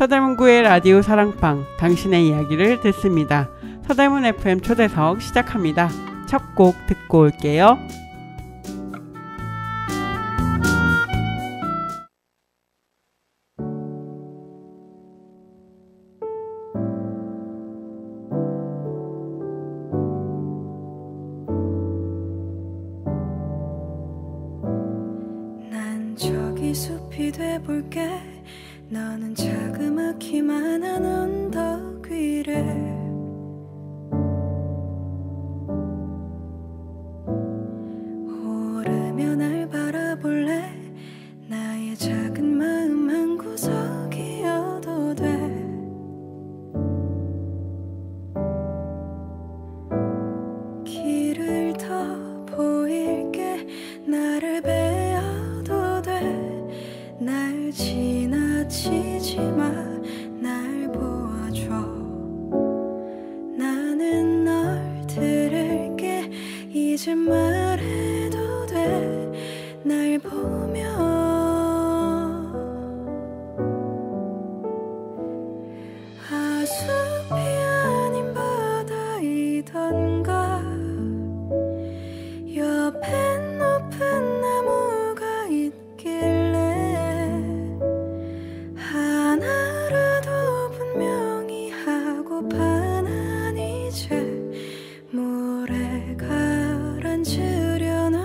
서대문구의 라디오 사랑방, 당신의 이야기를 듣습니다. 서대문 FM 초대석 시작합니다. 첫 곡 듣고 올게요. 난 저기 숲이 돼볼게. 너는 자그맣기만 한 언덕 위를 오르며 날 바라볼래. 나의 작은 마음 한 구석이어도 돼. 길을 더 보일게. 나를 베어도 돼. 날 지나치지 마. 날 보아줘. 나는 널 들을게. 이제 말해도 돼. 날 보며 숲이 아닌 바다이던가. 옆엔 높은 나무가 있길래 하나라도 분명히 하고파. 난 이제 물에 가라앉으려나.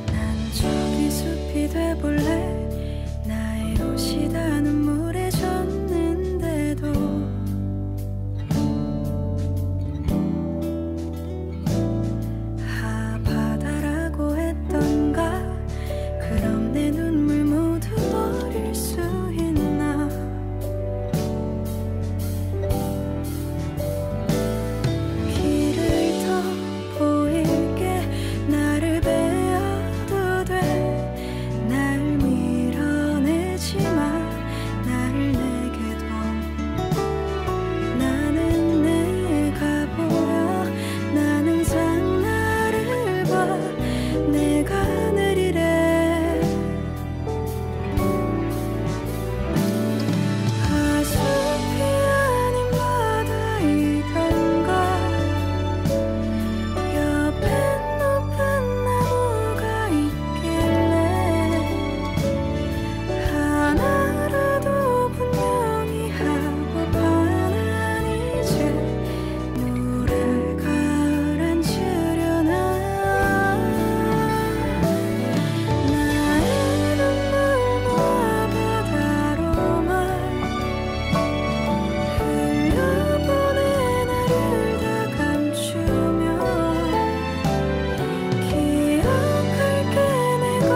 난 저기 숲이 돼볼래. 나의 옷이 다 눈물에 젖는데도 바다라고 했던가. 그럼 내 눈물 모두 버릴 수 있나. 길을 더 보일게. 나를 베어도 돼. 날 밀어내지 마. 나를 내게 둬. 나는 내가 보여. 난 항상 나를 봐. 내가 느리래. 숲이 아닌 바다이던가. 옆엔 높은 나무가 있길래 하나라도 분명히 하고파. 난 이제 물에 가라앉으려나. 나의 눈물 모아 바다로만 흘려보내. 나를 다 감추며 기억할게. 내가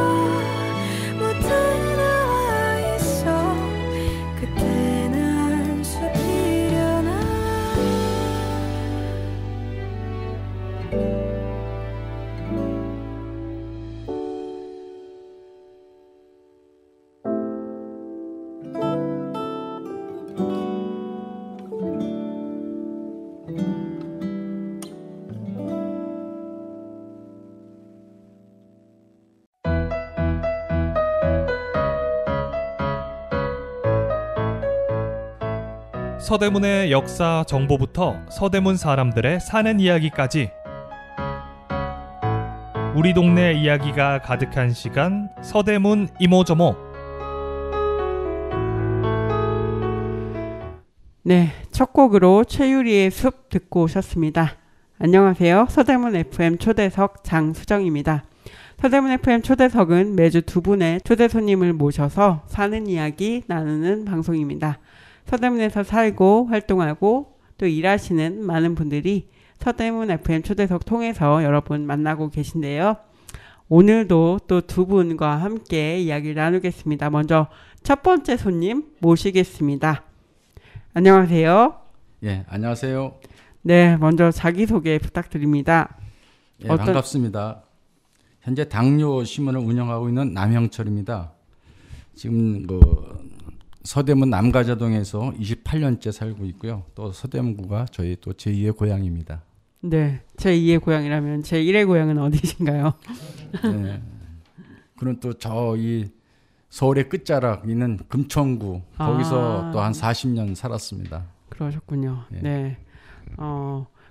못해 나와 있어. 그때 날 sup히려나. 서대문의 역사 정보부터 서대문 사람들의 사는 이야기까지 우리 동네 이야기가 가득한 시간, 서대문 이모저모. 네, 첫 곡으로 최유리의 숲 듣고 오셨습니다. 안녕하세요. 서대문 FM 초대석 장수정입니다. 서대문 FM 초대석은 매주 두 분의 초대 손님을 모셔서 사는 이야기 나누는 방송입니다. 서대문에서 살고 활동하고 또 일하시는 많은 분들이 서대문 FM 초대석 통해서 여러분 만나고 계신데요. 오늘도 또 두 분과 함께 이야기를 나누겠습니다. 먼저 첫 번째 손님 모시겠습니다. 안녕하세요. 예, 안녕하세요. 네, 먼저 자기소개 부탁드립니다. 예, 반갑습니다. 현재 당뇨 신문을 운영하고 있는 남형철입니다. 지금 서대문 남가자동에서 28년째 살고 있고요. 또 서대문구가 저희 또 제2의 고향입니다. 네, 제2의 고향이라면 제1의 고향은 어디신가요? 네. 그럼 또 저희 서울의 끝자락 있는 금천구 거기서 또 한 40년 살았습니다. 그러셨군요. 예. 네.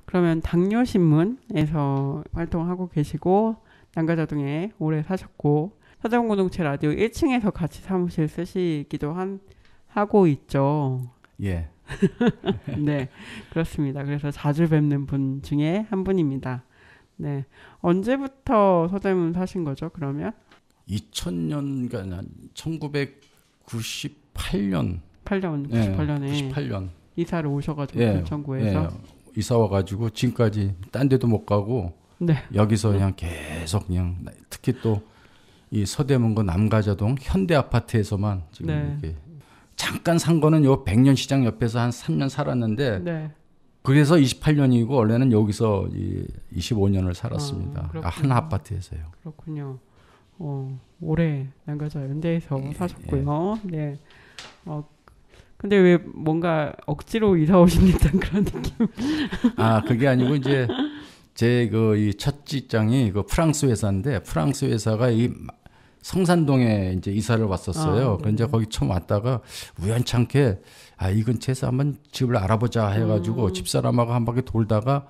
그러면 당뇨신문에서 활동하고 계시고 남가자동에 오래 사셨고 서대문 공동체 라디오 1층에서 같이 사무실 쓰시기도 하고 있죠. 예. 네, 그렇습니다. 그래서 자주 뵙는 분 중에 한 분입니다. 네, 언제부터 서대문 사신 거죠? 그러면 2000년가 1998년 98년에 98년 이사를 오셔가지고 예, 금천구에서 예, 이사 와가지고 지금까지 딴 데도 못 가고 네. 여기서 그냥 계속 그냥 특히 또 이 서대문구 남가자동 현대 아파트에서만 지금 네. 이렇게 잠깐 산 거는 요 백년 시장 옆에서 한 3년 살았는데 네. 그래서 28년이고 원래는 여기서 25년을 살았습니다. 그렇군요. 한 아파트에서요. 그렇군요. 올해 남가자 연대에서 사셨고요. 네. 근데 왜 뭔가 억지로 이사 오신 듯한 그런 느낌? 아, 그게 아니고 이제 제 이 첫 직장이 프랑스 회사인데 프랑스 회사가 이 성산동에 이제 이사를 왔었어요. 그런데 거기 처음 왔다가 우연찮게 이 근처에서 한번 집을 알아보자 해가지고 집사람하고 한 바퀴 돌다가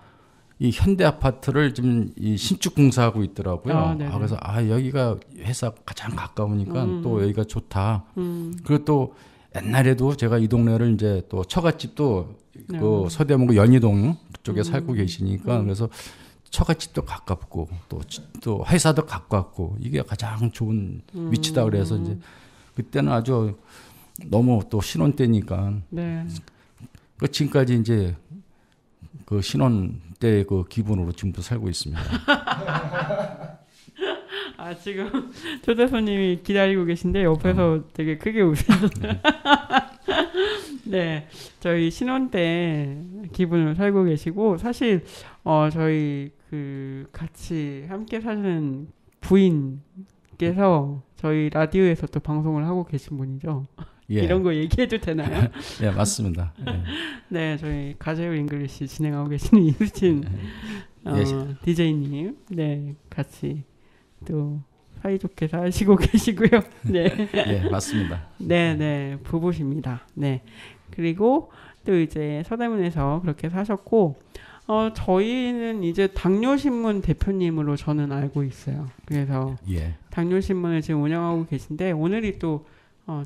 이 현대 아파트를 지금 이 신축 공사하고 있더라고요. 그래서 여기가 회사 가장 가까우니까 또 여기가 좋다. 그리고 또 옛날에도 제가 이 동네를 이제 또 처갓집도 그 서대문구 연희동 쪽에 살고 계시니까 그래서 처갓집도 가깝고 또 회사도 가깝고 이게 가장 좋은 위치다 그래서 이제 그때는 아주 너무 또 신혼 때니까 네. 그 지금까지 이제 그 신혼 때 그 기분으로 지금도 살고 있습니다. 지금 초대 손님이 기다리고 계신데 옆에서 되게 크게 웃으셨어요. 네, 저희 신혼 때 기분을 살고 계시고 사실 저희 그 같이 함께 사는 부인께서 저희 라디오에서 또 방송을 하고 계신 분이죠. 예. 이런 거 얘기해도 되나요? 예, 맞습니다. 예. 네, 저희 가제오 잉글리시 진행하고 계시는 이수진 DJ님, 네, 같이 또 사이좋게 사시고 계시고요. 네, 예, 맞습니다. 네, 네, 부부십니다. 네, 그리고 또 이제 서대문에서 그렇게 사셨고, 저희는 이제 당뇨신문 대표님으로 저는 알고 있어요. 그래서 예. 당뇨신문을 지금 운영하고 계신데 오늘이 또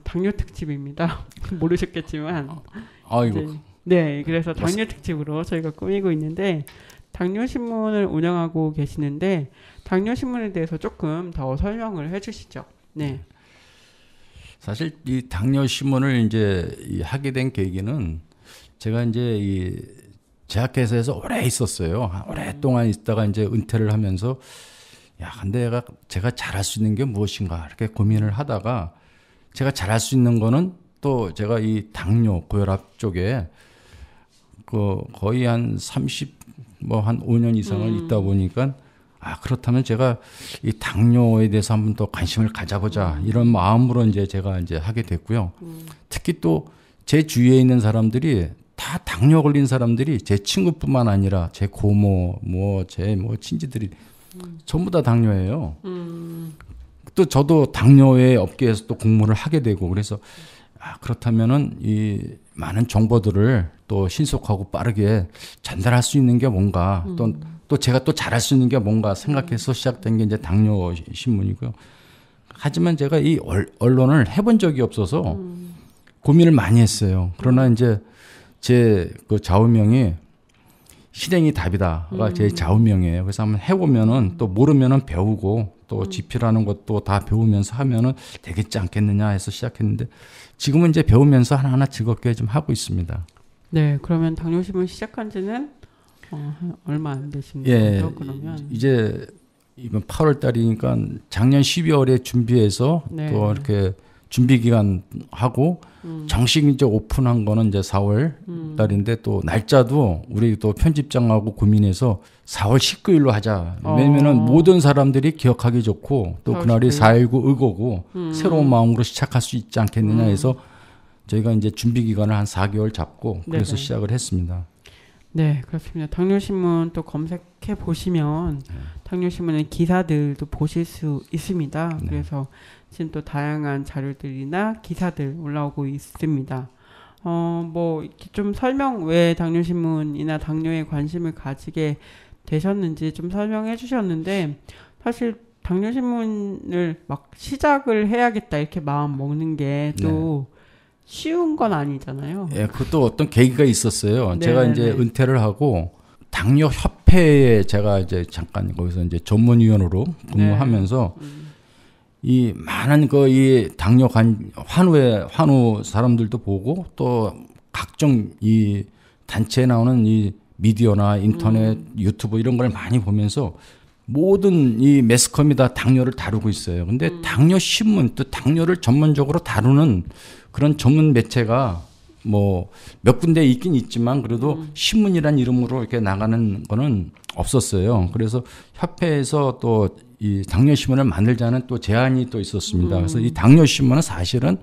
당뇨 특집입니다. 모르셨겠지만, 아이고. 네, 그래서 당뇨 특집으로 저희가 꾸미고 있는데 당뇨신문을 운영하고 계시는데 당뇨신문에 대해서 조금 더 설명을 해주시죠. 네. 사실 이 당뇨신문을 이제 하게 된 계기는 제가 이제 이 제약회사에서 오래 있었어요. 오랫동안 있다가 이제 은퇴를 하면서 근데 제가 잘할 수 있는 게 무엇인가 이렇게 고민을 하다가 제가 잘할 수 있는 거는 또 제가 이 당뇨 고혈압 쪽에 거의 한 5년 이상을 있다 보니까 그렇다면 제가 이 당뇨에 대해서 한번 더 관심을 가져보자 이런 마음으로 이제 제가 이제 하게 됐고요. 특히 또 제 주위에 있는 사람들이 다 당뇨 걸린 사람들이 제 친구뿐만 아니라 제 고모, 제 친지들이 전부 다 당뇨예요. 또 저도 당뇨의 업계에서 또 공부를 하게 되고 그래서 그렇다면은 이 많은 정보들을 또 신속하고 빠르게 전달할 수 있는 게 뭔가 또 제가 또 잘할 수 있는 게 뭔가 생각해서 시작된 게 이제 당뇨 신문이고요. 하지만 제가 이 언론을 해본 적이 없어서 고민을 많이 했어요. 그러나 이제 제 그 좌우명이 실행이 답이다가 제 좌우명이에요. 그래서 한번 해보면은 또 모르면은 배우고 또 지필하는 것도 다 배우면서 하면은 되겠지 않겠느냐 해서 시작했는데 지금은 이제 배우면서 하나하나 즐겁게 좀 하고 있습니다. 네, 그러면 당뇨신문 시작한 지는 얼마 안 되신 예, 거죠? 그러면 이제 이번 8월 달이니까 작년 12월에 준비해서 네. 또 이렇게 준비 기간 하고 정식 이제 오픈한 거는 이제 4월 달인데 또 날짜도 우리 또 편집장하고 고민해서 4월 19일로 하자. 왜냐면은 모든 사람들이 기억하기 좋고 또 그날이 4.19 의거고 새로운 마음으로 시작할 수 있지 않겠느냐 해서 저희가 이제 준비 기간을 한 4개월 잡고 그래서 네네. 시작을 했습니다. 네, 그렇습니다. 당뇨신문 또 검색해 보시면 당뇨신문의 기사들도 보실 수 있습니다. 네. 그래서 지금 또 다양한 자료들이나 기사들 올라오고 있습니다. 뭐 이렇게 좀 설명 왜 당뇨신문이나 당뇨에 관심을 가지게 되셨는지 좀 설명해 주셨는데 사실 당뇨신문을 막 시작을 해야겠다 이렇게 마음 먹는 게 또 쉬운 건 아니잖아요. 예, 그것도 어떤 계기가 있었어요. 네, 제가 네, 이제 네. 은퇴를 하고 당뇨 협회에 제가 이제 잠깐 거기서 이제 전문위원으로 근무하면서 이 많은 그 이 당뇨 환우 사람들도 보고 또 각종 이 단체에 나오는 이 미디어나 인터넷, 유튜브 이런 걸 많이 보면서 모든 이 매스컴이 다 당뇨를 다루고 있어요. 근데 당뇨 신문 또 당뇨를 전문적으로 다루는 그런 전문 매체가 뭐 몇 군데 있긴 있지만 그래도 신문이란 이름으로 이렇게 나가는 거는 없었어요. 그래서 협회에서 또 이 당뇨 신문을 만들자는 또 제안이 또 있었습니다. 그래서 이 당뇨 신문은 사실은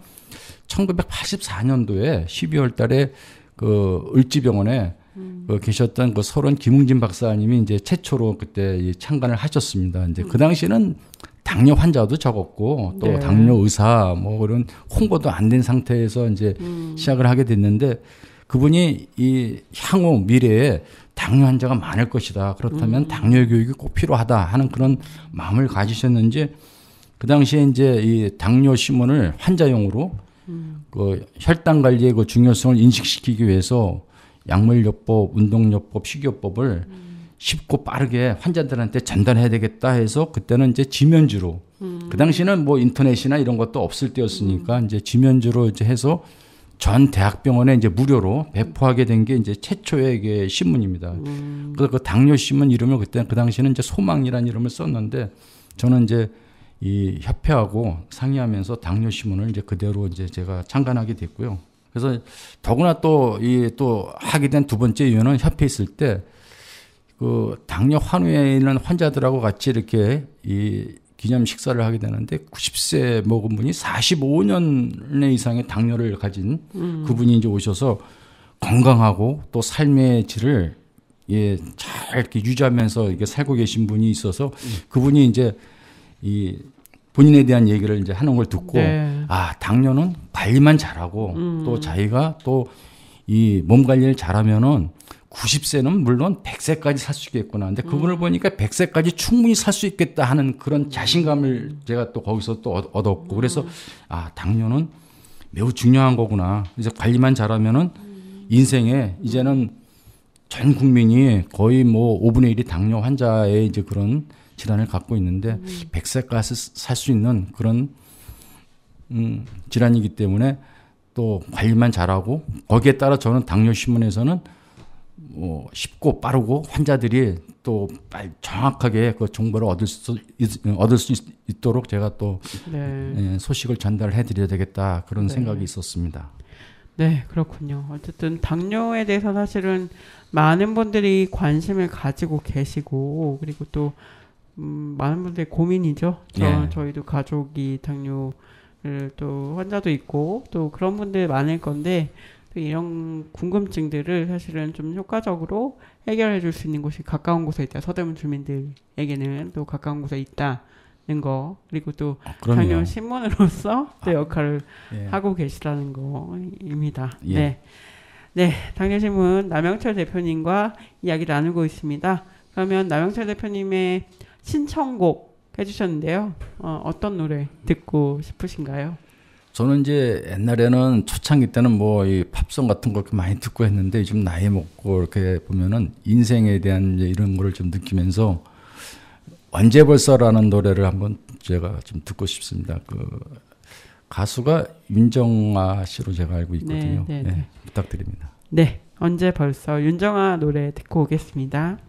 1984년도에 12월 달에 그 을지병원에 그 계셨던 그 서론 김웅진 박사님이 이제 최초로 그때 이 창간을 하셨습니다. 이제 그 당시에는 당뇨 환자도 적었고 또 네. 당뇨 의사 뭐 그런 홍보도 안 된 상태에서 이제 시작을 하게 됐는데 그분이 이 향후 미래에 당뇨 환자가 많을 것이다. 그렇다면 당뇨 교육이 꼭 필요하다 하는 그런 마음을 가지셨는지 그 당시에 이제 이 당뇨 신문을 환자용으로 그 혈당 관리의 그 중요성을 인식시키기 위해서 약물요법, 운동요법, 식이요법을 쉽고 빠르게 환자들한테 전달해야 되겠다 해서 그때는 이제 지면주로 그 당시는 뭐 인터넷이나 이런 것도 없을 때였으니까 이제 지면주로 이제 해서 전 대학병원에 이제 무료로 배포하게 된 게 이제 최초의 이게 신문입니다. 그래서 그 당뇨 신문 이름을 그때 그 당시에는 이제 소망이라는 이름을 썼는데 저는 이제 이 협회하고 상의하면서 당뇨 신문을 이제 그대로 이제 제가 창간하게 됐고요. 그래서 더구나 또 또 하게 된 두 번째 이유는 협회에 있을 때 그 당뇨 환우에 있는 환자들하고 같이 이렇게 이 기념 식사를 하게 되는데 90세 먹은 분이 45년 이상의 당뇨를 가진 그분이 이제 오셔서 건강하고 또 삶의 질을 예, 잘 이렇게 유지하면서 이게 살고 계신 분이 있어서 그분이 이제 이 본인에 대한 얘기를 이제 하는 걸 듣고 아, 당뇨는 관리만 잘하고 또 자기가 또 이 몸 관리를 잘하면은 90세는 물론 100세까지 살 수 있겠구나. 근데 그분을 보니까 100세까지 충분히 살 수 있겠다 하는 그런 자신감을 제가 또 거기서 또 얻었고 그래서 아, 당뇨는 매우 중요한 거구나. 그래서 관리만 잘하면은 인생에 이제는 전 국민이 거의 뭐 5분의 1이 당뇨 환자의 이제 그런 질환을 갖고 있는데 100세까지 살 수 있는 그런 질환이기 때문에 또 관리만 잘하고 거기에 따라 저는 당뇨신문에서는 뭐 쉽고 빠르고 환자들이 또 정확하게 그 정보를 얻을 수 있도록 제가 또 소식을 전달해 드려야 되겠다 그런 생각이 있었습니다. 네, 그렇군요. 어쨌든 당뇨에 대해서 사실은 많은 분들이 관심을 가지고 계시고 그리고 또 많은 분들의 고민이죠. 저희도 가족이 당뇨를 또 환자도 있고 또 그런 분들 많을 건데 또 이런 궁금증들을 사실은 좀 효과적으로 해결해 줄 수 있는 곳이 가까운 곳에 있다. 서대문 주민들에게는 또 가까운 곳에 있다는 거 그리고 또 당뇨 신문으로서 또 역할을 하고 계시다는 거입니다. 네, 당뇨신문 남영철 대표님과 이야기 나누고 있습니다. 그러면 남영철 대표님의 신청곡 해주셨는데요. 어떤 노래 듣고 싶으신가요? 저는 이제 옛날에는 초창기 때는 뭐 이 팝송 같은 걸 많이 듣고 했는데 요즘 나이 먹고 이렇게 보면은 인생에 대한 이제 이런 거를 좀 느끼면서 언제 벌써라는 노래를 한번 제가 좀 듣고 싶습니다. 그 가수가 윤정아 씨로 제가 알고 있거든요. 네, 부탁드립니다. 네, 언제 벌써 윤정아 노래 듣고 오겠습니다.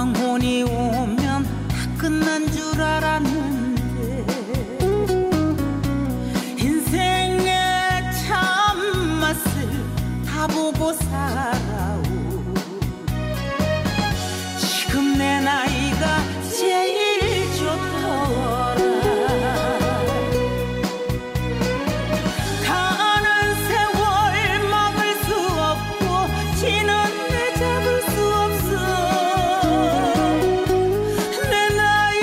황혼이 오면 다 끝난 줄 알았는데 인생의 참맛을 다 보고 살아오. 지금 내 나이가 제일 좋더라. 가는 세월 막을 수 없고 지는 내 잡을 수 없어. 내 나이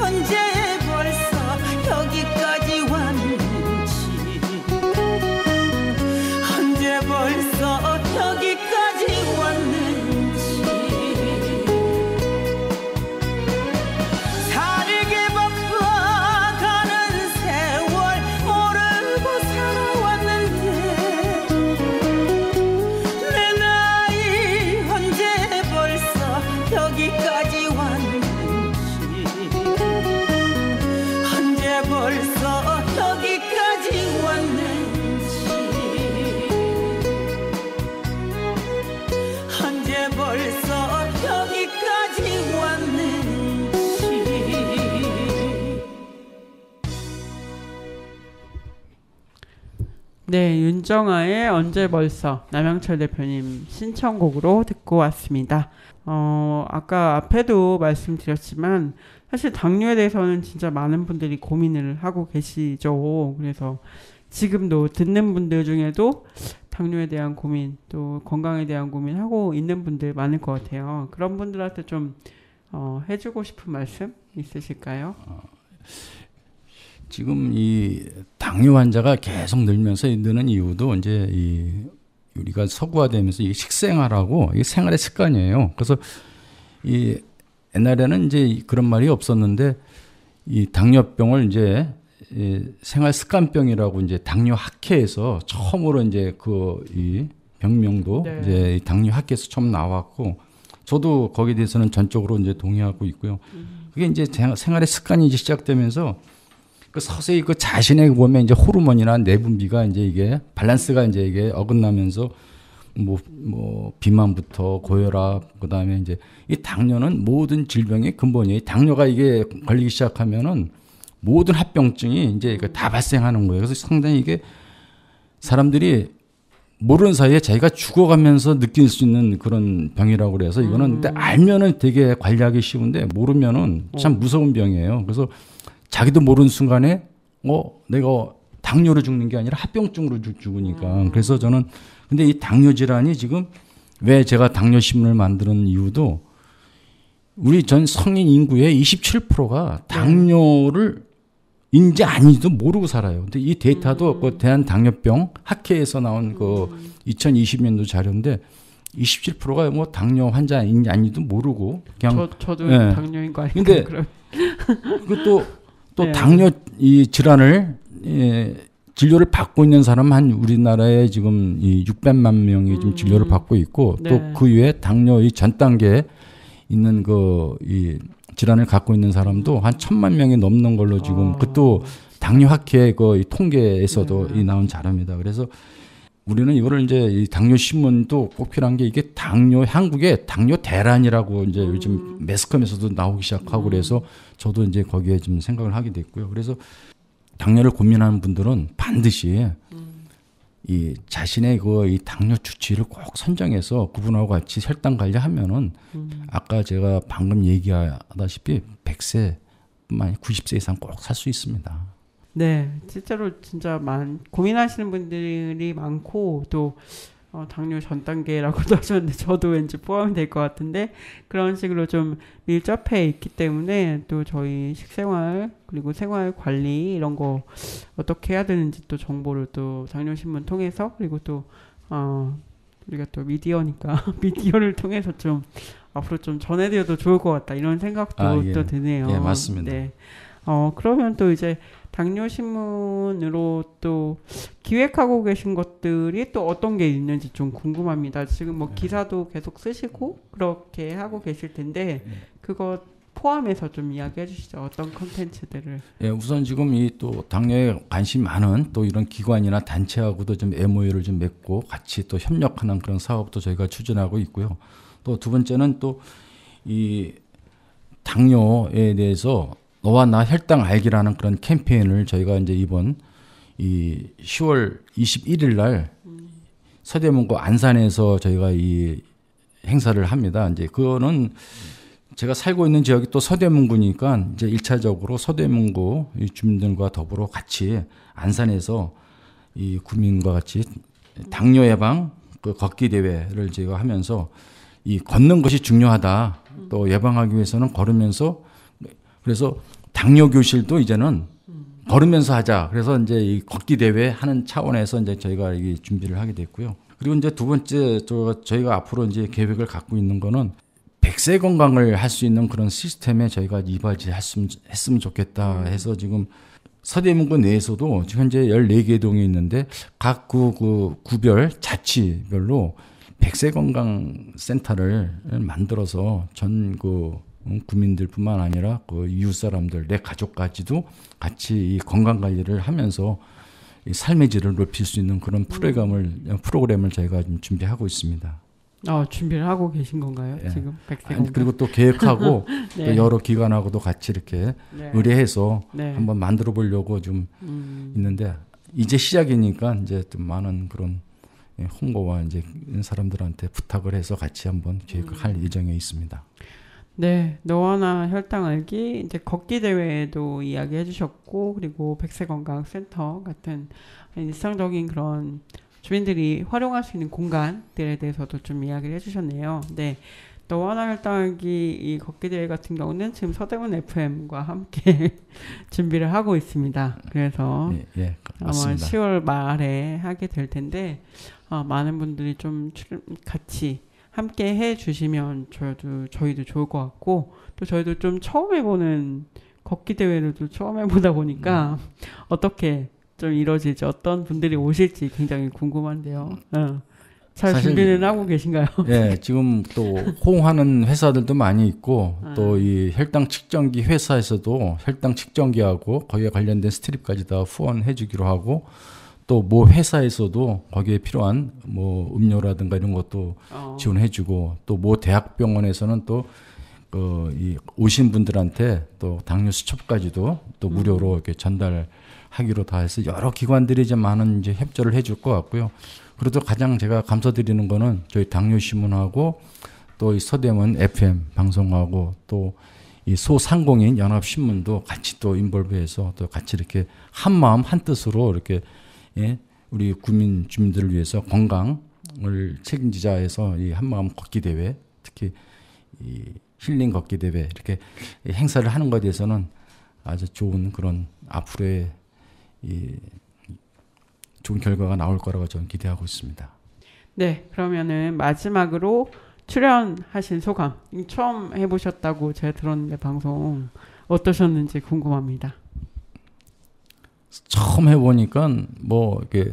언제 벌써 여기까지 왔는지, 언제 벌써 여기까지 왔는지. 살게 바빠 가는 세월 모르고 살아왔는데 내 나이 언제 벌써 여기까지 왔는지, 언제 벌써 여기까지 왔는지, 언제 벌써 여기까지 왔는지. 네, 윤정아의 언제 벌써 남양철 대표님 신청곡으로 듣고 왔습니다. 아까 앞에도 말씀드렸지만 사실 당뇨에 대해서는 진짜 많은 분들이 고민을 하고 계시죠. 그래서 지금도 듣는 분들 중에도 당뇨에 대한 고민, 또 건강에 대한 고민하고 있는 분들 많을 것 같아요. 그런 분들한테 좀 해주고 싶은 말씀 있으실까요? 지금 이 당뇨 환자가 계속 늘면서 느는 이유도 이제 우리가 서구화되면서 이 식생활하고 이 생활의 습관이에요. 그래서 이 옛날에는 이제 그런 말이 없었는데 이 당뇨병을 이제 이 생활 습관병이라고 이제 당뇨 학회에서 처음으로 이제 이 병명도 네. 이제 당뇨 학회에서 처음 나왔고, 저도 거기에 대해서는 전적으로 이제 동의하고 있고요. 그게 이제 생활의 습관이 이제 시작되면서 그 서서히 그 자신의 몸에 이제 호르몬이나 내분비가 이제 이게 밸런스가 이제 이게 어긋나면서 뭐 비만부터 고혈압, 그다음에 이제 이 당뇨는 모든 질병의 근본이에요. 당뇨가 이게 걸리기 시작하면은 모든 합병증이 이제 다 발생하는 거예요. 그래서 상당히 이게 사람들이 모르는 사이에 자기가 죽어가면서 느낄 수 있는 그런 병이라고 그래서 이거는 근데 알면은 되게 관리하기 쉬운데 모르면은 참 무서운 병이에요. 그래서 자기도 모르는 순간에 내가 당뇨로 죽는 게 아니라 합병증으로 죽으니까. 그래서 저는 근데 이 당뇨 질환이 지금 왜 제가 당뇨 신문을 만드는 이유도 우리 전 성인 인구의 27%가 당뇨를 인지 아닌지도 모르고 살아요. 근데 이 데이터도 그 대한당뇨병 학회에서 나온 그 2020년도 자료인데 27%가 뭐 당뇨 환자인지 아닌지도 모르고 그냥 저도 네. 당뇨인 거 아닌가. 근데 그것도 또 당뇨 이 질환을 진료를 받고 있는 사람 한 우리나라에 지금 이 600만 명이 지금 진료를 받고 있고 네. 또 그 이외에 당뇨 이 전 단계에 있는 이 질환을 갖고 있는 사람도 한 1,000만 명이 넘는 걸로 지금 그것도 당뇨 학회 이 통계에서도 이 나온 자료입니다. 그래서 우리는 이거를 이제 이 당뇨 신문도 꼭 필요한 게 이게 한국의 당뇨 대란이라고 이제 요즘 매스컴에서도 나오기 시작하고 그래서 저도 이제 거기에 좀 생각을 하게 됐고요. 그래서 당뇨를 고민하는 분들은 반드시 이 자신의 이 당뇨 주치의를 꼭 선정해서 그분하고 같이 혈당 관리하면은 아까 제가 방금 얘기하다시피 100세 뿐만 아니라 90세 이상 꼭 살 수 있습니다. 네, 실제로 진짜 고민하시는 분들이 많고 또 당뇨 전 단계라고도 하셨는데 저도 왠지 포함이 될 것 같은데 그런 식으로 좀 밀접해 있기 때문에 또 저희 식생활 그리고 생활 관리 이런 거 어떻게 해야 되는지 또 정보를 또 당뇨신문 통해서 그리고 또 우리가 또 미디어니까 미디어를 통해서 좀 앞으로 좀 전해드려도 좋을 것 같다 이런 생각도 예. 또 드네요. 예, 맞습니다. 네. 그러면 또 이제 당뇨신문으로 또 기획하고 계신 것들이 또 어떤 게 있는지 좀 궁금합니다. 지금 뭐 기사도 계속 쓰시고 그렇게 하고 계실 텐데 그거 포함해서 좀 이야기해 주시죠. 어떤 콘텐츠들을. 예, 우선 지금 이 또 당뇨에 관심 많은 또 이런 기관이나 단체하고도 좀 MOU를 좀 맺고 같이 또 협력하는 그런 사업도 저희가 추진하고 있고요. 또 두 번째는 또 이 당뇨에 대해서 너와 나 혈당 알기라는 그런 캠페인을 저희가 이제 이번 이 10월 21일 날 서대문구 안산에서 저희가 이 행사를 합니다. 이제 그거는 제가 살고 있는 지역이 또 서대문구니까 이제 1차적으로 서대문구 주민들과 더불어 같이 안산에서 이 구민과 같이 당뇨 예방 그 걷기 대회를 제가 하면서 이 걷는 것이 중요하다. 또 예방하기 위해서는 걸으면서 그래서 당뇨 교실도 이제는 걸으면서 하자. 그래서 이제 이 걷기 대회 하는 차원에서 이제 저희가 이 준비를 하게 됐고요. 그리고 이제 두 번째 저희가 앞으로 이제 계획을 갖고 있는 거는 100세 건강을 할 수 있는 그런 시스템에 저희가 이바지했으면 좋겠다 해서 지금 서대문구 내에서도 현재 14개 동이 있는데 각 그 구별 자치별로 100세 건강 센터를 만들어서 전 그 구민들뿐만 아니라 그 이웃 사람들 내 가족까지도 같이 이 건강 관리를 하면서 이 삶의 질을 높일 수 있는 그런 프로그램을 저희가 지금 준비하고 있습니다. 준비를 하고 계신 건가요? 예. 지금 100세 건강. 그리고 또 계획하고 네. 또 여러 기관하고도 같이 이렇게 네. 의뢰해서 네. 한번 만들어 보려고 좀 있는데 이제 시작이니까 이제 좀 많은 그런 홍보와 이제 사람들한테 부탁을 해서 같이 한번 계획을 할 예정에 있습니다. 네, 너와 나 혈당 알기 이제 걷기 대회도 이야기해 주셨고 그리고 100세 건강 센터 같은 일상적인 그런 주민들이 활용할 수 있는 공간들에 대해서도 좀 이야기를 해주셨네요. 네, 너와 나 혈당 알기 이 걷기 대회 같은 경우는 지금 서대문 FM과 함께 준비를 하고 있습니다. 그래서 예, 아마 맞습니다. 10월 말에 하게 될 텐데 많은 분들이 좀 같이 함께 해주시면 저희도 좋을 것 같고 또 저희도 좀 처음 해보는 걷기 대회를 또 처음 해보다 보니까 어떻게 좀 이루어질지 어떤 분들이 오실지 굉장히 궁금한데요. 잘 사실 준비는 하고 계신가요? 예, 지금 또 호응하는 회사들도 많이 있고 또 이 혈당 측정기 회사에서도 혈당 측정기하고 거기에 관련된 스트립까지 다 후원해 주기로 하고 또 모 회사에서도 거기에 필요한 뭐 음료라든가 이런 것도 지원해 주고 또 모 대학병원에서는 또 이 오신 분들한테 또 당뇨 수첩까지도 또 무료로 이렇게 전달하기로 다 해서 여러 기관들이 이제 많은 이제 협조를 해줄 것 같고요. 그래도 가장 제가 감사드리는 거는 저희 당뇨신문하고 또 이 서대문 FM 방송하고 또 이 소상공인 연합신문도 같이 또 인볼브해서 또 같이 이렇게 한 마음 한 뜻으로 이렇게 우리 주민들을 위해서 건강을 책임지자 해서 이 한 마음 걷기 대회 특히 이 힐링 걷기 대회 이렇게 행사를 하는 것에 대해서는 아주 좋은 그런 앞으로의 이 좋은 결과가 나올 거라고 저는 기대하고 있습니다. 네, 그러면은 마지막으로 출연하신 소감 처음 해보셨다고 제가 들었는데 방송 어떠셨는지 궁금합니다. 처음 해보니까 뭐 이렇게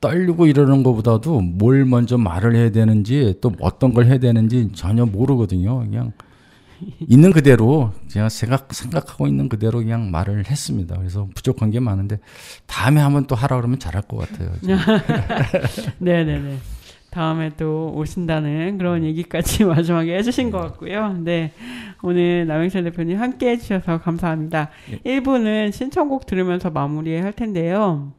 떨리고 이러는 것보다도 뭘 먼저 말을 해야 되는지 또 어떤 걸 해야 되는지 전혀 모르거든요. 그냥 있는 그대로 제가 생각하고 있는 그대로 그냥 말을 했습니다. 그래서 부족한 게 많은데 다음에 한번 또 하라 그러면 잘할 것 같아요. 네네네. 다음에 또 오신다는 그런 얘기까지 마지막에 해주신 것 같고요. 네, 오늘 남영철 대표님 함께 해주셔서 감사합니다. 1부는 신청곡 들으면서 마무리할 텐데요.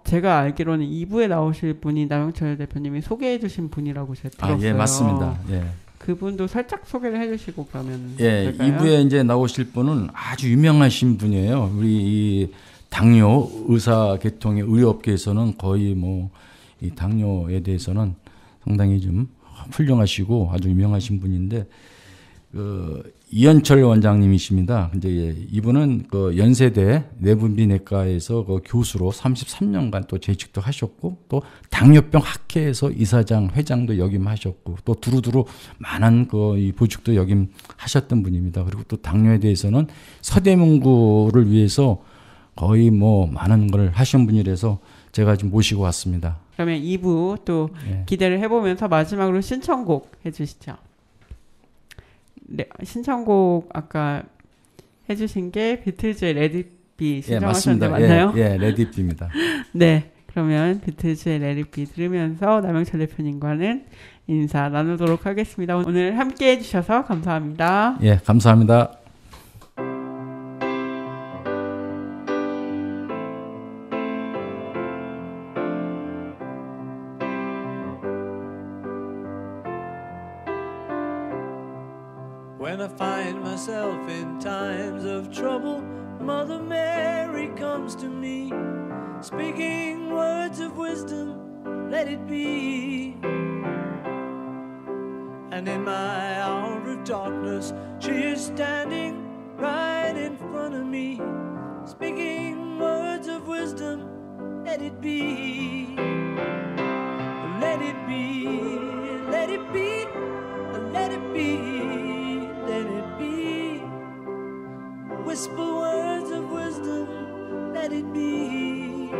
제가 알기로는 2부에 나오실 분이 남영철 대표님이 소개해 주신 분이라고 제가 들었어요. 예, 맞습니다. 예. 그분도 살짝 소개를 해주시고 그러면 예, 될까요? 2부에 이제 나오실 분은 아주 유명하신 분이에요. 우리 이 당뇨 의사 계통의 의료업계에서는 거의 뭐 이 당뇨에 대해서는 상당히 좀 훌륭하시고 아주 유명하신 분인데 이현철 원장님이십니다. 근데 이분은 그 연세대 내분비내과에서 그 교수로 33년간 또 재직도 하셨고 또 당뇨병 학회에서 이사장, 회장도 역임하셨고 또 두루두루 많은 이 보직도 역임하셨던 분입니다. 그리고 또 당뇨에 대해서는 서대문구를 위해서 거의 뭐 많은 걸 하신 분이라서 제가 좀 모시고 왔습니다. 그러면 2부 또 기대를 해보면서 마지막으로 신청곡 해주시죠. 네, 신청곡 아까 해주신 게 비틀즈의 레디비 신청하셨는데 맞나요? 예, 레디비입니다. 네, 그러면 비틀즈의 Let It Be 들으면서 남영철 대표님과는 인사 나누도록 하겠습니다. 오늘 함께 해주셔서 감사합니다. 예, 감사합니다. When I find myself in times of trouble, Mother Mary comes to me, speaking words of wisdom, let it be. And in my hour of darkness, she is standing right in front of me, speaking words of wisdom, let it be. Let it be, let it be, let it be. Let it be. Whisper words of wisdom, let it be.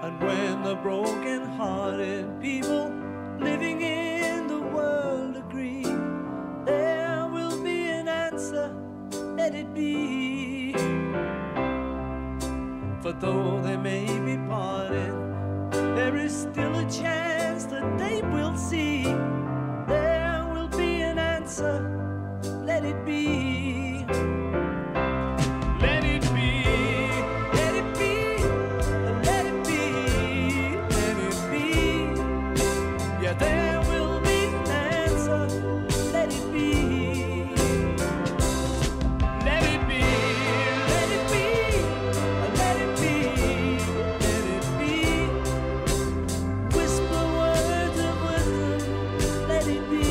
And when the broken-hearted people living in the world agree, there will be an answer, let it be. For though they may be parted, there is still a chance that they will see. There will be an answer, let it be. Let it be, let it be, let it be, let it be. Yeah, there will be an answer, let it be. Let it be, let it be, let it be, let it be. Whisper words of wisdom, let it be.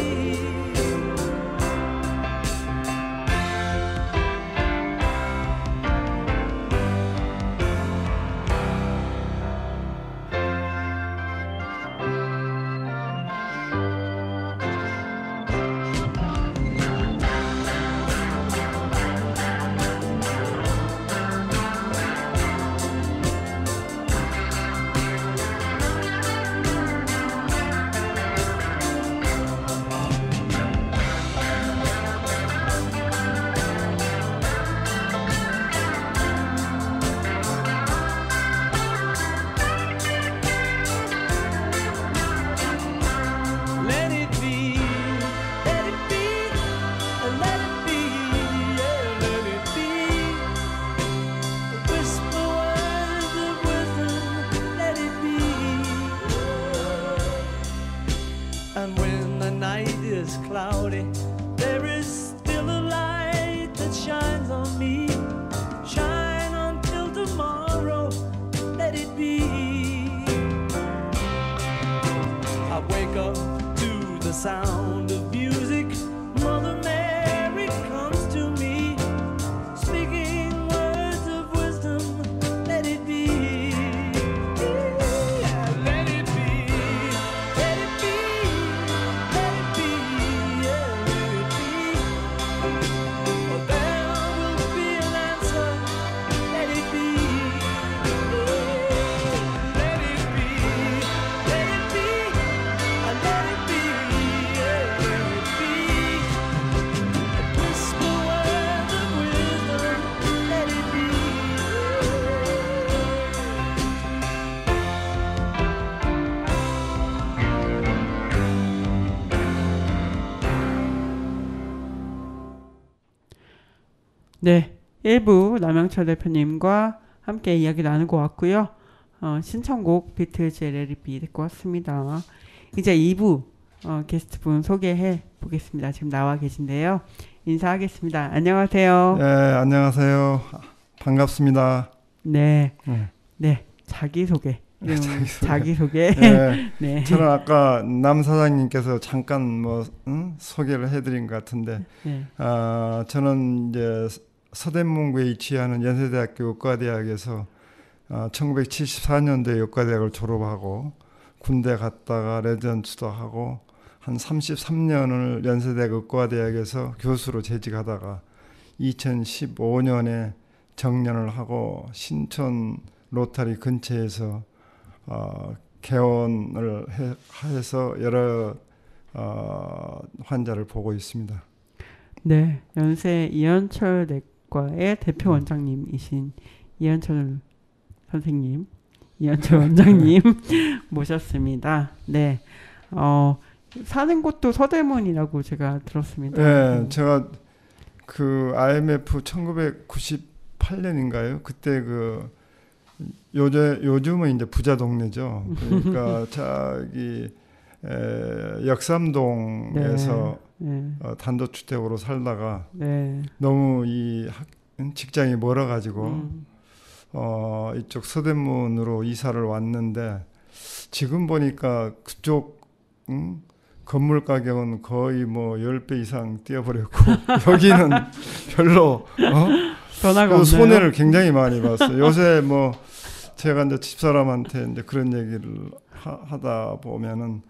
Let it be, let it be, let it be, yeah, let it be. Whisper words of wisdom, let it be. And when the night is cloudy, there is still a light that shines on me. Shine until tomorrow, let it be. I wake up to the sound of music. Mother Mary comes to me, speaking words of wisdom, let it be. Yeah, let it be, let it be, let it be, yeah, let it be. For there will be an answer, let it be. Let it be, let it be, let it be, yeah, let it be. Whisper words of wisdom, let it be. 네, 1부 남영철 대표님과 함께 이야기 나누고 왔고요. 신청곡 비틀즈의 Let It Be 듣고 왔습니다. 이제 2부 게스트분 소개해 보겠습니다. 지금 나와 계신데요. 인사하겠습니다. 안녕하세요. 네, 안녕하세요. 반갑습니다. 네, 네. 네, 자기소개. 자기소개. 자기소개. 네, 네. 저는 아까 남 사장님께서 잠깐 소개를 해드린 것 같은데, 네. 저는 이제 서대문구에 위치하는 연세대학교 의과대학에서 1974년도에 의과대학을 졸업하고 군대 갔다가 레지던트도 하고 한 33년을 연세대학 의과대학에서 교수로 재직하다가 2015년에 정년을 하고 신촌 로타리 근처에서 개원을 해서 여러 환자를 보고 있습니다. 네, 연세 이현철 내과의 대표 원장님이신 이현철 선생님, 이현철 원장님 모셨습니다. 네, 사는 곳도 서대문이라고 제가 들었습니다. 네, 제가 그 IMF 1998년인가요? 그때 그 요즘은 이제 부자 동네죠. 그러니까 자기 역삼동에서 네. 단독주택으로 살다가 네. 너무 이 직장이 멀어가지고 이쪽 서대문으로 이사를 왔는데 지금 보니까 그쪽 건물 가격은 거의 뭐 10배 이상 뛰어버렸고 여기는 별로 변화가 없네요. 손해를 굉장히 많이 봤어요. 요새 뭐 제가 이제 집사람한테 이제 그런 얘기를 하다 보면은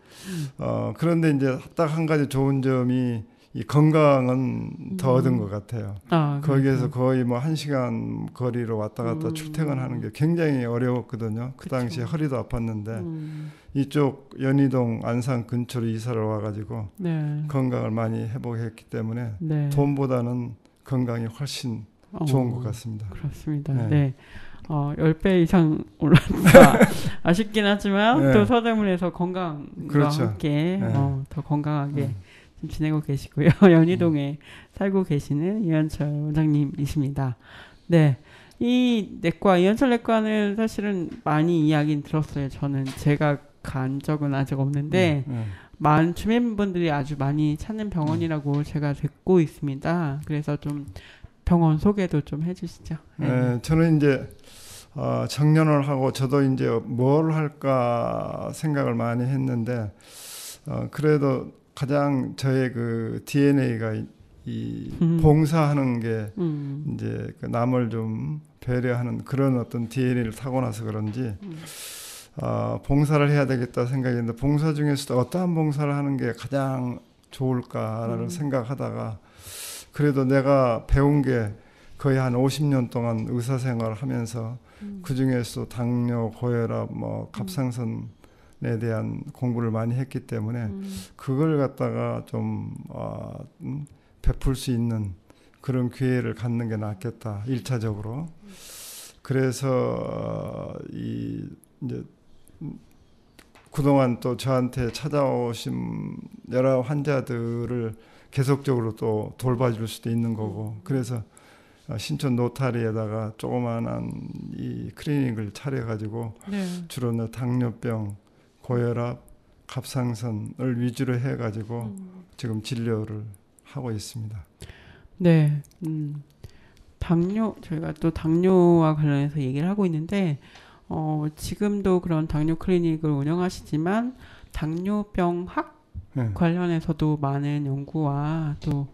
그런데 이제 딱 한 가지 좋은 점이 이 건강은 더 얻은 것 같아요. 거기에서 거의 뭐 1시간 거리로 왔다 갔다 출퇴근하는 게 굉장히 어려웠거든요. 그 당시에 허리도 아팠는데 이쪽 연희동 안산 근처로 이사를 와가지고 네. 건강을 많이 회복했기 때문에 네. 돈보다는 건강이 훨씬 좋은 것 같습니다. 그렇습니다. 네. 네. 10배 이상 올랐다. 아쉽긴 하지만 네. 또 서대문에서 건강과 그렇죠. 함께 네. 더 건강하게 좀 지내고 계시고요. 연희동에 살고 계시는 이현철 원장님이십니다. 네. 이 내과, 이현철 내과는 사실은 많이 이야기는 들었어요. 저는 제가 간 적은 아직 없는데 많은 주민분들이 아주 많이 찾는 병원이라고 제가 듣고 있습니다. 그래서 좀 병원 소개도 좀 해주시죠. 네, 저는 이제 정년을 하고 저도 이제 뭘 할까 생각을 많이 했는데 그래도 가장 저의 그 DNA가 이 봉사하는 게 이제 그 남을 좀 배려하는 그런 어떤 DNA를 타고나서 그런지 봉사를 해야 되겠다 생각했는데 봉사 중에서도 어떠한 봉사를 하는 게 가장 좋을까를 생각하다가 그래도 내가 배운 게 거의 한 50년 동안 의사생활을 하면서 그중에서 당뇨, 고혈압, 뭐 갑상선에 대한 공부를 많이 했기 때문에 그걸 갖다가 좀 베풀 수 있는 그런 기회를 갖는 게 낫겠다. 1차적으로. 그래서 이제 그동안 또 저한테 찾아오신 여러 환자들을 계속적으로 또 돌봐줄 수도 있는 거고 그래서 신촌 노타리에다가 조그마한 이 클리닉을 차려가지고 네. 주로 당뇨병, 고혈압, 갑상선을 위주로 해가지고 지금 진료를 하고 있습니다. 네. 당뇨, 저희가 또 당뇨와 관련해서 얘기를 하고 있는데 지금도 그런 당뇨 클리닉을 운영하시지만 당뇨병학 관련해서도 많은 연구와 또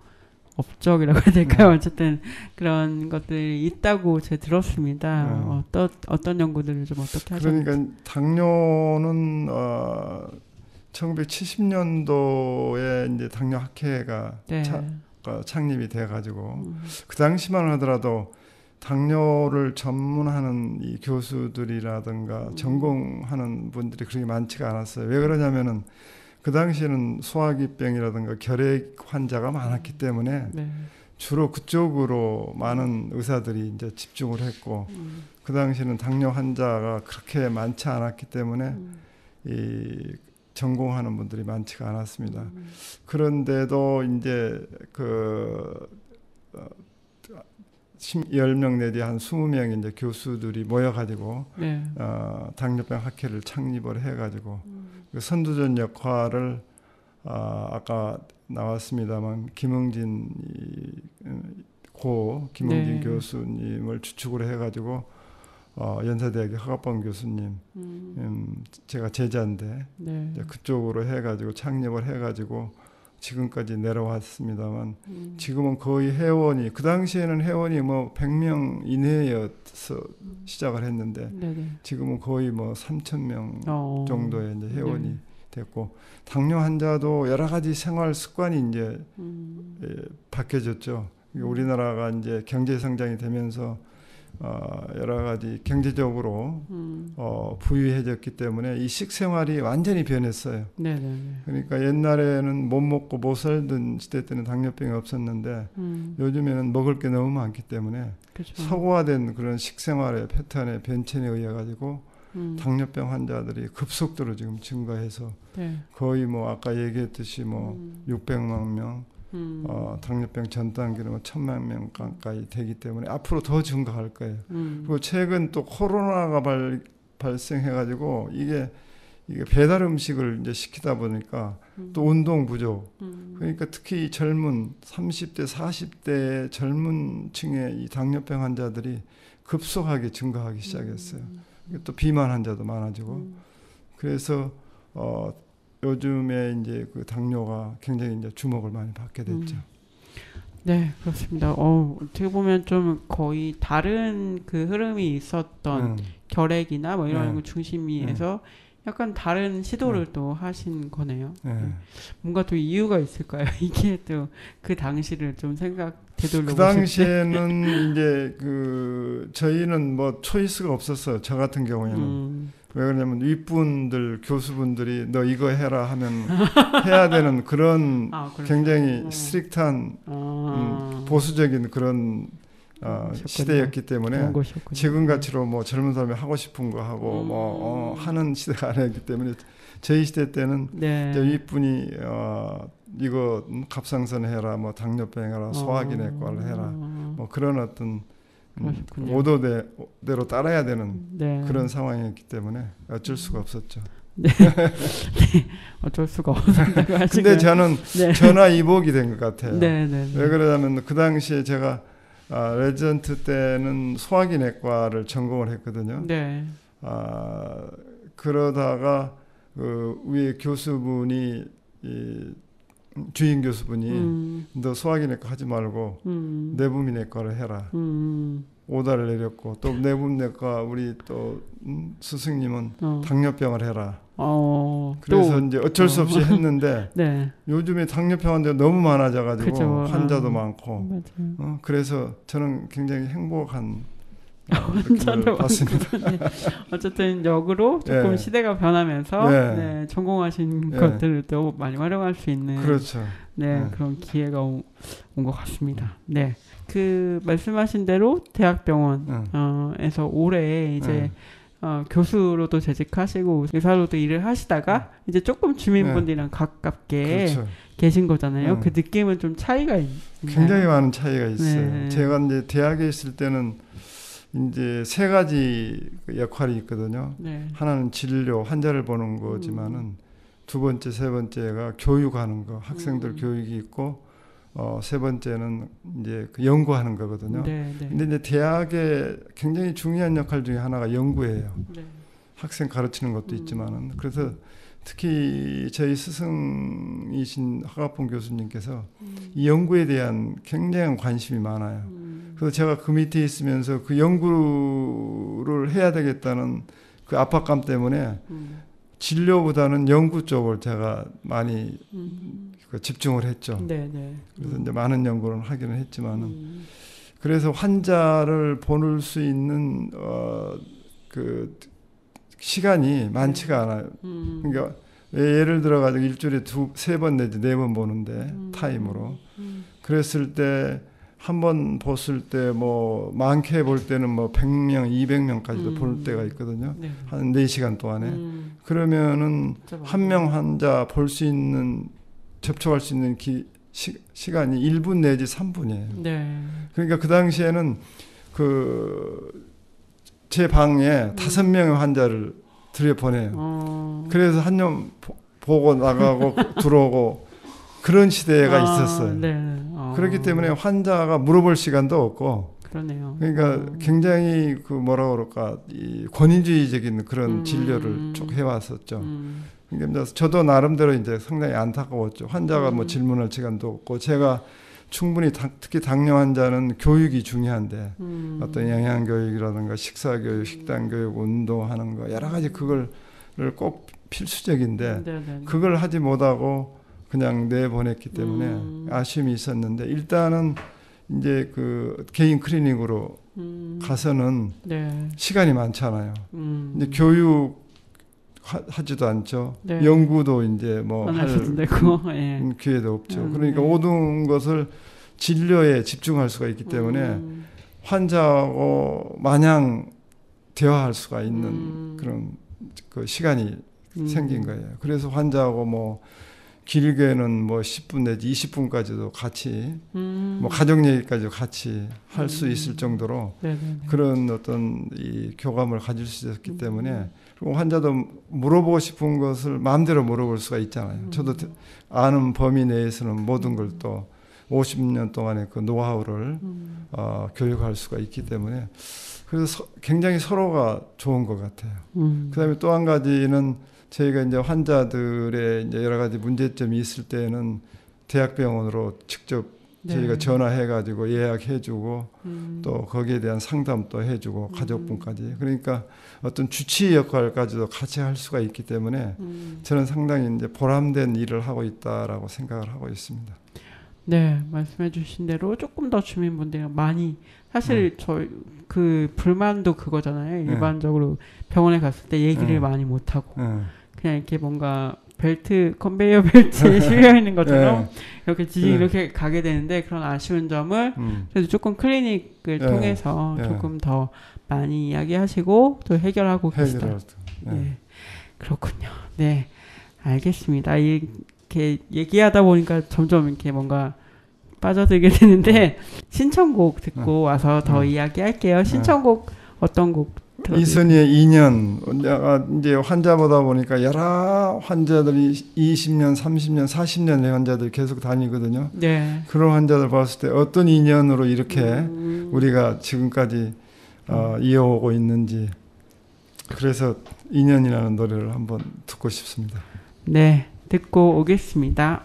업적이라고 해야 될까요? 어쨌든 그런 것들이 있다고 제가 들었습니다. 어떤 연구들을 좀 어떻게 하셨는지. 그러니까 당뇨는 1970년도에 이제 당뇨학회가 네. 창립이 돼가지고 그 당시만 하더라도 당뇨를 전문하는 이 교수들이라든가 전공하는 분들이 그렇게 많지가 않았어요. 왜 그러냐면은 그 당시에는 소화기병이라든가 결핵 환자가 많았기 때문에 네. 주로 그쪽으로 많은 의사들이 이제 집중을 했고 그 당시에는 당뇨 환자가 그렇게 많지 않았기 때문에 이 전공하는 분들이 많지가 않았습니다. 그런데도 이제 그 10명 내지 한 20명 이제 교수들이 모여가지고 네. 당뇨병 학회를 창립을 해가지고 그 선두전 역할을 아까 나왔습니다만 김흥진 네. 교수님을 주축으로 해가지고 연세대학의 허갑범 교수님 제가 제자인데 네. 이제 그쪽으로 해가지고 창립을 해가지고 지금까지 내려왔습니다만 지금은 거의 회원이 그 당시에는 회원이 뭐 100명 이내여서 시작을 했는데 네네. 지금은 거의 뭐 3,000명 정도의 이제 회원이 네. 됐고 당뇨 환자도 여러 가지 생활 습관이 이제 바뀌어졌죠. 우리나라가 이제 경제 성장이 되면서 여러 가지 경제적으로 부유해졌기 때문에 이 식생활이 완전히 변했어요. 네네. 그러니까 옛날에는 못 먹고 못 살던 시대 때는 당뇨병이 없었는데 요즘에는 먹을 게 너무 많기 때문에 그렇죠. 서구화된 그런 식생활의 패턴의 변천에 의해 가지고 당뇨병 환자들이 급속도로 지금 증가해서 네. 거의 뭐 아까 얘기했듯이 뭐 600만 명 당뇨병 전 단계로 뭐 1000만 명 가까이 되기 때문에 앞으로 더 증가할 거예요. 그리고 최근 또 코로나가 발생해가지고 이게 배달 음식을 이제 시키다 보니까 또 운동 부족. 그러니까 특히 젊은 30대, 40대 젊은 층의 이 당뇨병 환자들이 급속하게 증가하기 시작했어요. 또 비만 환자도 많아지고. 그래서 요즘에 이제 그 당뇨가 굉장히 이제 주목을 많이 받게 됐죠. 네, 그렇습니다. 어떻게 보면 좀 거의 다른 그 흐름이 있었던 결핵이나 뭐 이런 거 중심이에서 약간 다른 시도를 또 하신 거네요. 뭔가 또 이유가 있을까요? 이게 또 그 당시를 좀 되돌려 그 당시에는 이제 그 저희는 뭐 초이스가 없었어요. 저 같은 경우에는. 왜 그러냐면 윗분들 교수분들이 너 이거 해라 하면 해야 되는 그런 굉장히 스트릭트한 보수적인 그런 시대였기 때문에 지금같이로 뭐 젊은 사람이 하고 싶은 거 하고 뭐 하는 시대가 아니었기 때문에 저희 시대 때는 이제 윗분이 이거 갑상선 해라, 뭐 당뇨병 해라, 소화기내과를 해라, 뭐 그런 어떤 오도대로 따라야 되는 그런 상황이었기 때문에 어쩔 수가 없었죠. 네. 어쩔 수가 없었다고 하시고요. 근데 저는 전화위복이 된 것 같아요. 왜 그러냐면 그 당시에 제가 레지던트 때는 소화기내과를 전공을 했거든요. 그러다가 그 위에 교수분이 주인 교수분이 너 소화기내과 하지 말고 내부미내과를 해라. 오다를 내렸고 또 내부내과 우리 또 스승님은 당뇨병을 해라. 그래서 이제 어쩔 수 없이 했는데 요즘에 당뇨병 환자가 너무 많아져가지고 환자도 많고 그래서 저는 굉장히 행복한 느낌을 받습니다. 어쨌든 역으로 조금 시대가 변하면서 전공하신 것들을 또 많이 활용할 수 있는 그런 기회가 온 것 같습니다. 그 말씀하신 대로 대학병원에서 올해 이제 교수로도 재직하시고 의사로도 일을 하시다가 이제 조금 주민분들이랑 가깝게 계신 거잖아요. 그 느낌은 좀 차이가 있나요? 굉장히 많은 차이가 있어요. 제가 이제 대학에 있을 때는 이제 세 가지 역할이 있거든요. 하나는 진료, 환자를 보는 거지만은 두 번째, 세 번째가 교육하는 거, 학생들 교육이 있고 세 번째는 이제 그 연구하는 거거든요. 근데 이제 대학의 굉장히 중요한 역할 중에 하나가 연구예요. 학생 가르치는 것도 있지만은 그래서 특히 저희 스승이신 허갑봉 교수님께서 이 연구에 대한 굉장한 관심이 많아요. 그래서 제가 그 밑에 있으면서 그 연구를 해야 되겠다는 그 압박감 때문에 진료보다는 연구 쪽을 제가 많이 집중을 했죠. 그래서 이제 많은 연구를 하기는 했지만은 그래서 환자를 보낼 수 있는 그 시간이 많지가 않아요. 그러니까 예를 들어 가지고 일주일에 세 번 내지 네 번 보는데 타임으로 그랬을 때 한 번 봤을 때 뭐 많게 볼 때는 뭐 100명, 200명까지도 볼 때가 있거든요. 한 4시간 동안에. 그러면은 한 명 환자 볼 수 있는 접촉할 수 있는 시간이 1분 내지 3분이에요. 그러니까 그 당시에는 제 방에 5명의 환자를 들여보내요. 그래서 한 명 보고 나가고 들어오고 그런 시대가 있었어요. 그렇기 때문에 환자가 물어볼 시간도 없고 그러니까 굉장히 그 뭐라 그럴까 이 권위주의적인 그런 진료를 쭉 해왔었죠. 그러니까 저도 나름대로 이제 상당히 안타까웠죠. 환자가 뭐 질문할 시간도 없고 제가 충분히 특히 당뇨 환자는 교육이 중요한데 어떤 영양 교육이라든가 식사 교육, 식단 교육, 운동하는 거 여러 가지 그걸 꼭 필수적인데 그걸 하지 못하고 그냥 내보냈기 때문에 아쉬움이 있었는데 일단은 이제 그 개인 클리닉으로 가서는 네. 시간이 많잖아요. 이제 교육 하지도 않죠. 네. 연구도 이제 뭐 안 할 하셔도 되고. 예. 기회도 없죠. 그러니까 네. 모든 것을 진료에 집중할 수가 있기 때문에 환자하고 마냥 대화할 수가 있는 그런 그 시간이 생긴 거예요. 그래서 환자하고 뭐 길게는 뭐 10분 내지 20분까지도 같이 뭐 가족 얘기까지 같이 할 수 있을 정도로 네네네. 그런 어떤 이 교감을 가질 수 있었기 때문에 그리고 환자도 물어보고 싶은 것을 마음대로 물어볼 수가 있잖아요. 저도 아는 범위 내에서는 모든 걸 또 50년 동안의 그 노하우를 교육할 수가 있기 때문에 그래서 굉장히 서로가 좋은 것 같아요. 그다음에 또 한 가지는 저희가 이제 환자들의 이제 여러 가지 문제점이 있을 때는 대학병원으로 직접 저희가 네. 전화해가지고 예약해주고 또 거기에 대한 상담도 해주고 가족분까지 그러니까 어떤 주치의 역할까지도 같이 할 수가 있기 때문에 저는 상당히 이제 보람된 일을 하고 있다라고 생각을 하고 있습니다. 네, 말씀해주신 대로 조금 더 주민분들이 많이 사실 저희 그 불만도 그거잖아요. 일반적으로 병원에 갔을 때 얘기를 많이 못 하고 그냥 이렇게 뭔가 벨트 컨베이어 벨트에 실려 있는 것처럼 이렇게 지금 이렇게 가게 되는데 그런 아쉬운 점을 그래도 조금 클리닉을 통해서 조금 더 많이 이야기하시고 또 해결하고 계시다. 네, 그렇군요. 네, 알겠습니다. 이렇게 얘기하다 보니까 점점 이렇게 뭔가 빠져들게 되는데 신청곡 듣고 와서 더 이야기할게요. 신청곡 어떤 곡? 이선희의 2년. 내가 이제 환자보다 보니까 여러 환자들이 20년, 30년, 40년의 환자들이 계속 다니거든요. 네. 그런 환자들 봤을 때 어떤 인연으로 이렇게 우리가 지금까지 이어오고 있는지 그래서 2년이라는 노래를 한번 듣고 싶습니다. 네, 듣고 오겠습니다.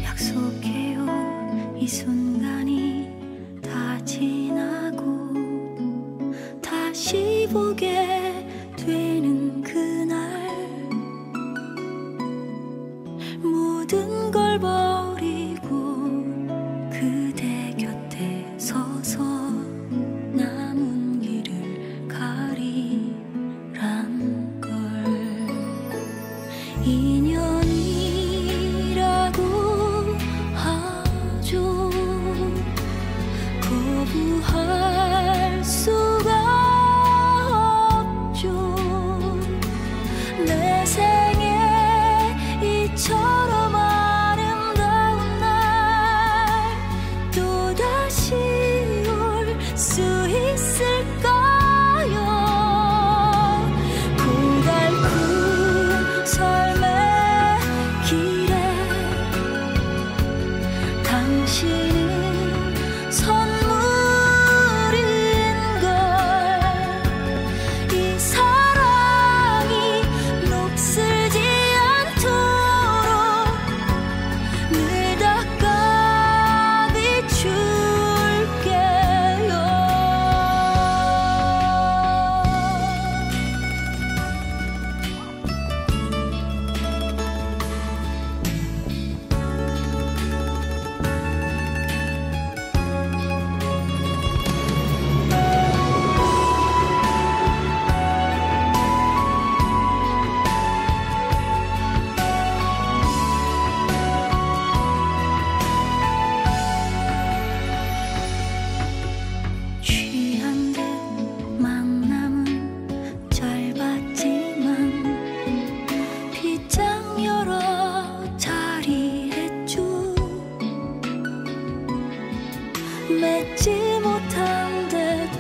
약속해온 이 순간이 다 지나고 다시 보게 되는 그날 모든 걸 버리고 그대 곁에 서서 남은 길을 가리란 걸 인연이라고 하죠. 거부할 수가 없죠. 내 생에 이처럼 아름다운 날 또다시 올 수 있을까요? 고달픈 삶의 길에 당신은 선물인걸. 이 사랑이 녹슬지 않도록 늘 닦아 비출게요. 취한 듯 만남은 짧았지만 빗장 열어 자리했죠. 맺지 못한데도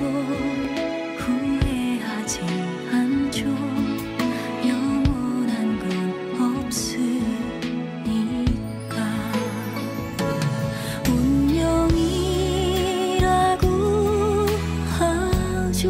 후회하지 않죠. 영원한 건 없으니까. 운명이라고 하죠.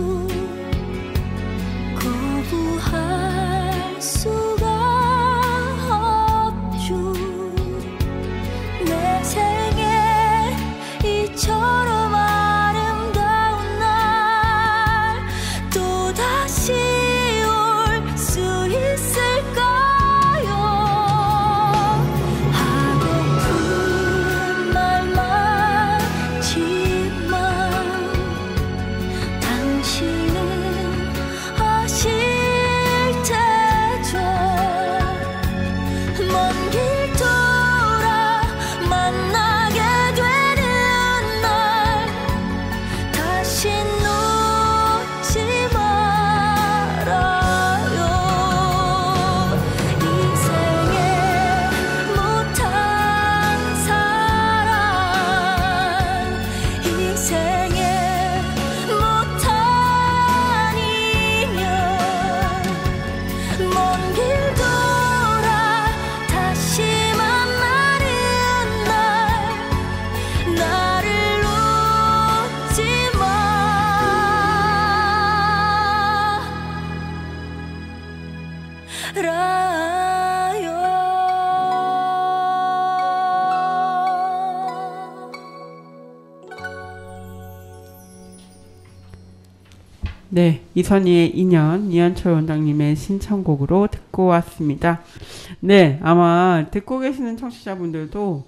네, 이선희의 2년, 이현철 원장님의 신청곡으로 듣고 왔습니다. 네, 아마 듣고 계시는 청취자분들도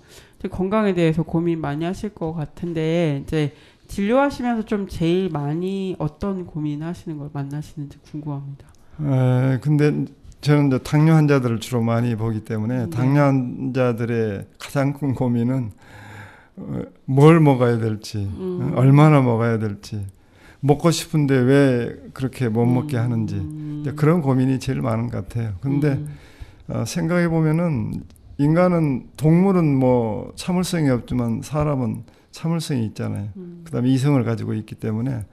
건강에 대해서 고민 많이 하실 것 같은데, 이제 진료하시면서 좀 제일 많이 어떤 고민 하시는 걸 만나시는지 궁금합니다. 근데 저는 이제 당뇨 환자들을 주로 많이 보기 때문에 당뇨 환자들의 가장 큰 고민은 뭘 먹어야 될지, 얼마나 먹어야 될지, 먹고 싶은데 왜 그렇게 못 먹게 하는지, 이제 그런 고민이 제일 많은 것 같아요. 근데 생각해 보면은 인간은, 동물은 뭐 참을성이 없지만 사람은 참을성이 있잖아요. 그다음에 이성을 가지고 있기 때문에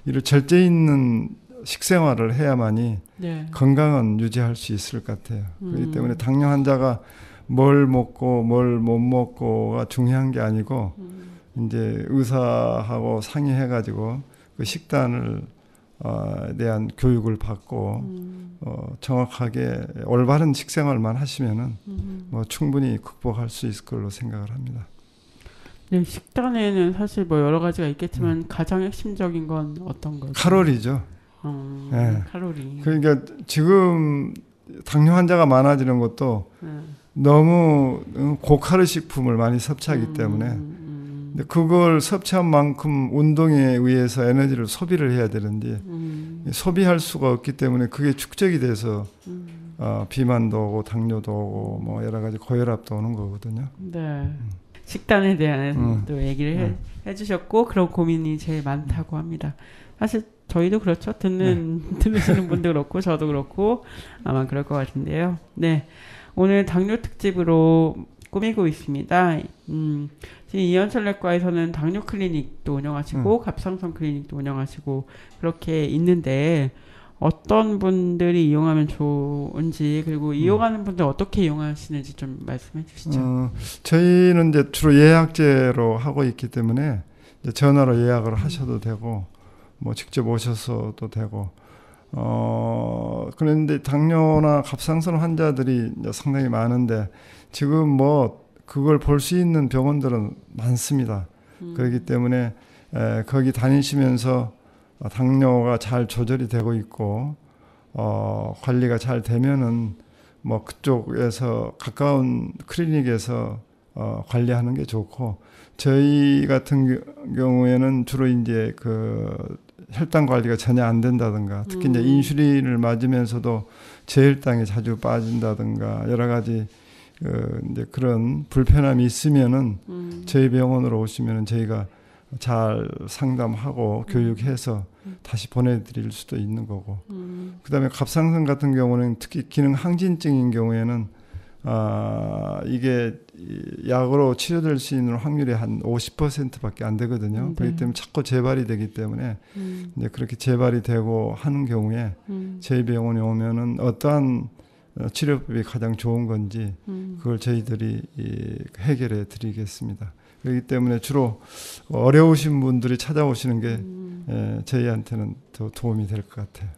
이를 절제 있는 식생활을 해야만이 네. 건강은 유지할 수 있을 것 같아요. 그렇기 때문에 당뇨 환자가 뭘 먹고 뭘 못 먹고가 중요한 게 아니고 이제 의사하고 상의해가지고 그 식단을 대한 교육을 받고 정확하게 올바른 식생활만 하시면은 뭐 충분히 극복할 수 있을 걸로 생각을 합니다. 네, 식단에는 사실 뭐 여러 가지가 있겠지만 가장 핵심적인 건 어떤 거죠? 칼로리죠. 네. 칼로리. 그러니까 지금 당뇨 환자가 많아지는 것도 너무 고칼로리 식품을 많이 섭취하기 때문에 근데 그걸 섭취한 만큼 운동에 의해서 에너지를 소비를 해야 되는데 소비할 수가 없기 때문에 그게 축적이 돼서 비만도 오고 당뇨도 오고 뭐 여러 가지 고혈압도 오는 거거든요. 네. 식단에 대한 또 얘기를 해주셨고 그런 고민이 제일 많다고 합니다. 사실 저희도 그렇죠. 들으시는 분도 그렇고 저도 그렇고 아마 그럴 것 같은데요. 네, 오늘 당뇨 특집으로 꾸미고 있습니다. 지금 이현철 내과에서는 당뇨 클리닉도 운영하시고 갑상선 클리닉도 운영하시고 그렇게 있는데 어떤 분들이 이용하면 좋은지 그리고 이용하는 분들 어떻게 이용하시는지 좀 말씀해 주시죠. 저희는 이제 주로 예약제로 하고 있기 때문에 이제 전화로 예약을 하셔도 되고 뭐 직접 오셔서도 되고 그런데 당뇨나 갑상선 환자들이 이제 상당히 많은데 지금 뭐 그걸 볼 수 있는 병원들은 많습니다. 그렇기 때문에 거기 다니시면서 당뇨가 잘 조절이 되고 있고 관리가 잘 되면은 뭐 그쪽에서 가까운 클리닉에서 관리하는 게 좋고 저희 같은 경우에는 주로 이제 그 혈당 관리가 전혀 안 된다든가 특히 이제 인슐린을 맞으면서도 저혈당이 자주 빠진다든가 여러 가지 이제 그런 불편함이 있으면은 저희 병원으로 오시면은 저희가 잘 상담하고 교육해서 다시 보내드릴 수도 있는 거고 그다음에 갑상선 같은 경우는 특히 기능 항진증인 경우에는 이게 약으로 치료될 수 있는 확률이 한 50%밖에 안 되거든요. 그렇기 때문에 자꾸 재발이 되기 때문에 이제 그렇게 재발이 되고 하는 경우에 저희 병원에 오면은 어떠한 치료법이 가장 좋은 건지 그걸 저희들이 해결해 드리겠습니다. 그렇기 때문에 주로 어려우신 분들이 찾아오시는 게 저희한테는 더 도움이 될 것 같아요.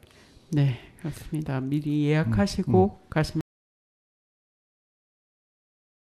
네, 그렇습니다. 미리 예약하시고 가시면